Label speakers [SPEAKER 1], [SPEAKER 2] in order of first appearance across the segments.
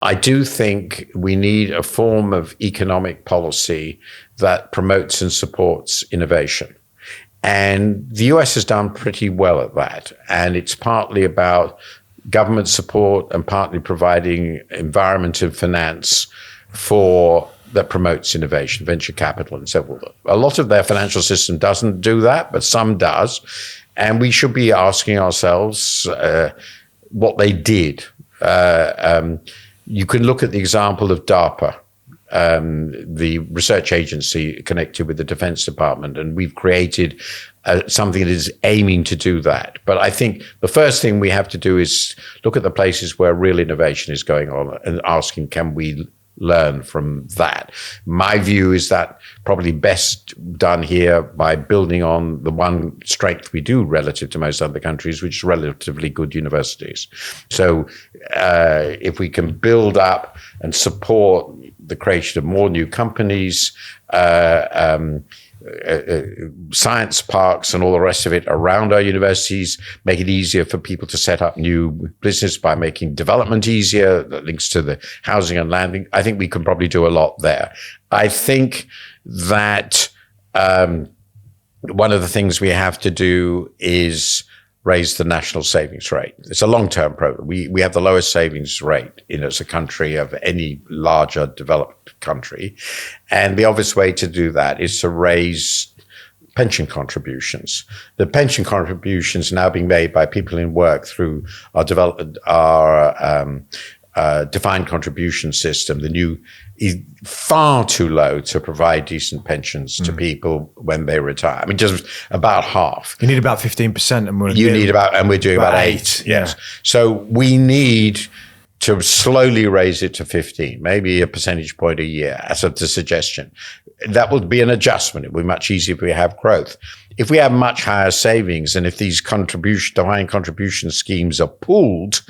[SPEAKER 1] I do think we need a form of economic policy that promotes and supports innovation. And the US has done pretty well at that. And it's partly about government support and partly providing environment and finance that promotes innovation, venture capital and so forth. A lot of their financial system doesn't do that, but some does. And we should be asking ourselves what they did. You can look at the example of DARPA, the research agency connected with the Defense Department, and we've created something that is aiming to do that. But I think the first thing we have to do is look at the places where real innovation is going on and asking, can we learn from that? My view is that probably best done here by building on the one strength we do relative to most other countries, which is relatively good universities. So if we can build up and support the creation of more new companies, science parks and all the rest of it around our universities, make it easier for people to set up new business by making development easier, that links to the housing and landing. I think we can probably do a lot there. I think that one of the things we have to do is raise the national savings rate. It's a long-term program. We have the lowest savings rate as a country of any larger developed country. And the obvious way to do that is to raise pension contributions. The pension contributions now being made by people in work through our defined contribution system, the new, is far too low to provide decent pensions to people when they retire. I mean, just about half.
[SPEAKER 2] You need about 15%, and we're
[SPEAKER 1] doing about 8. Yes. So we need to slowly raise it to 15, maybe a percentage point a year, as a suggestion. That would be an adjustment. It would be much easier if we have growth. If we have much higher savings, and if these defined contribution schemes are pooled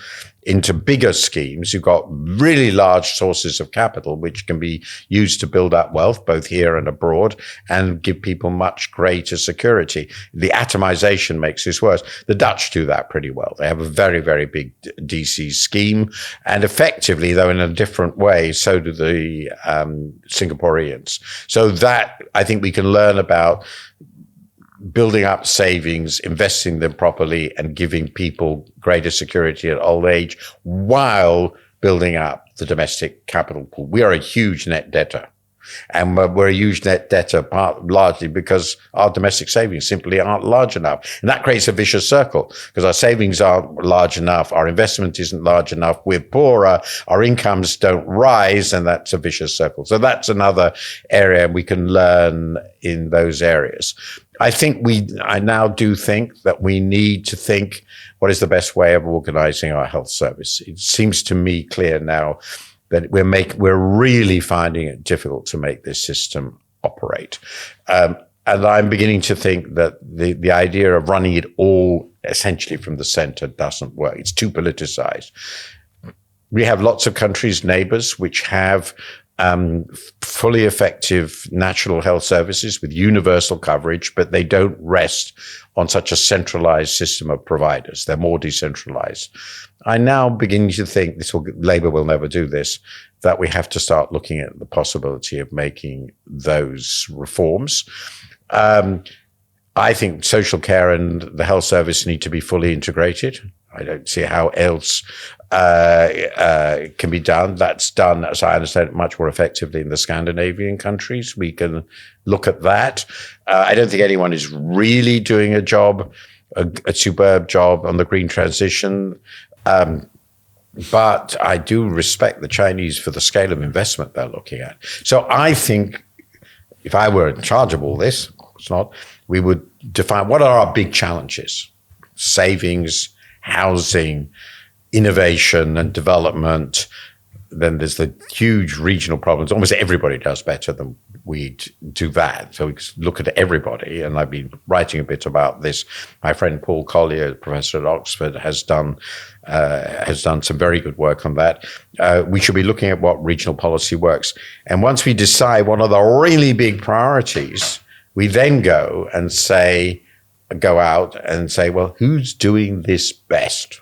[SPEAKER 1] into bigger schemes, you've got really large sources of capital which can be used to build up wealth, both here and abroad, and give people much greater security. The atomization makes this worse. The Dutch do that pretty well. They have a very, very big DC scheme, and effectively, though in a different way, so do the Singaporeans. So that, I think we can learn about building up savings, investing them properly, and giving people greater security at old age while building up the domestic capital pool. We are a huge net debtor. And we're a huge net debtor largely because our domestic savings simply aren't large enough. And that creates a vicious circle because our savings aren't large enough, our investment isn't large enough, we're poorer, our incomes don't rise, and that's a vicious circle. So that's another area we can learn in those areas. I now do think that we need to think what is the best way of organizing our health service. It seems to me clear now that we're really finding it difficult to make this system operate. And I'm beginning to think that the idea of running it all essentially from the center doesn't work. It's too politicized. We have lots of countries, neighbors, which have fully effective national health services with universal coverage, but they don't rest on such a centralized system of providers. They're more decentralized. I now begin to think Labour will never do this, that we have to start looking at the possibility of making those reforms. I think social care and the health service need to be fully integrated. I don't see how else can be done. That's done, as I understand it, much more effectively in the Scandinavian countries. We can look at that. I don't think anyone is really doing a superb job on the green transition. But I do respect the Chinese for the scale of investment they're looking at. So I think if I were in charge of all this, it's not, we would define what are our big challenges: savings, housing, innovation and development. Then there's the huge regional problems. Almost everybody does better than we do that. So we look at everybody, and I've been writing a bit about this. My friend Paul Collier, professor at Oxford, has done some very good work on that. We should be looking at what regional policy works. And once we decide what are the really big priorities, we then go out and say, well, who's doing this best?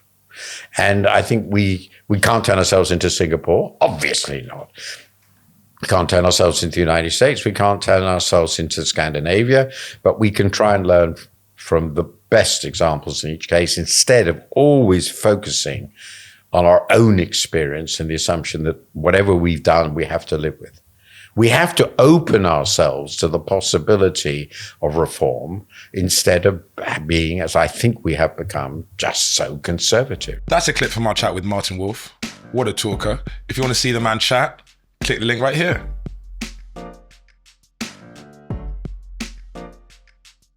[SPEAKER 1] And I think we can't turn ourselves into Singapore. Obviously not. We can't turn ourselves into the United States. We can't turn ourselves into Scandinavia, but we can try and learn from the best examples in each case instead of always focusing on our own experience and the assumption that whatever we've done, we have to live with. We have to open ourselves to the possibility of reform instead of being, as I think we have become, just so conservative.
[SPEAKER 3] That's a clip from our chat with Martin Wolf. What a talker. If you want to see the man chat, click the link right here.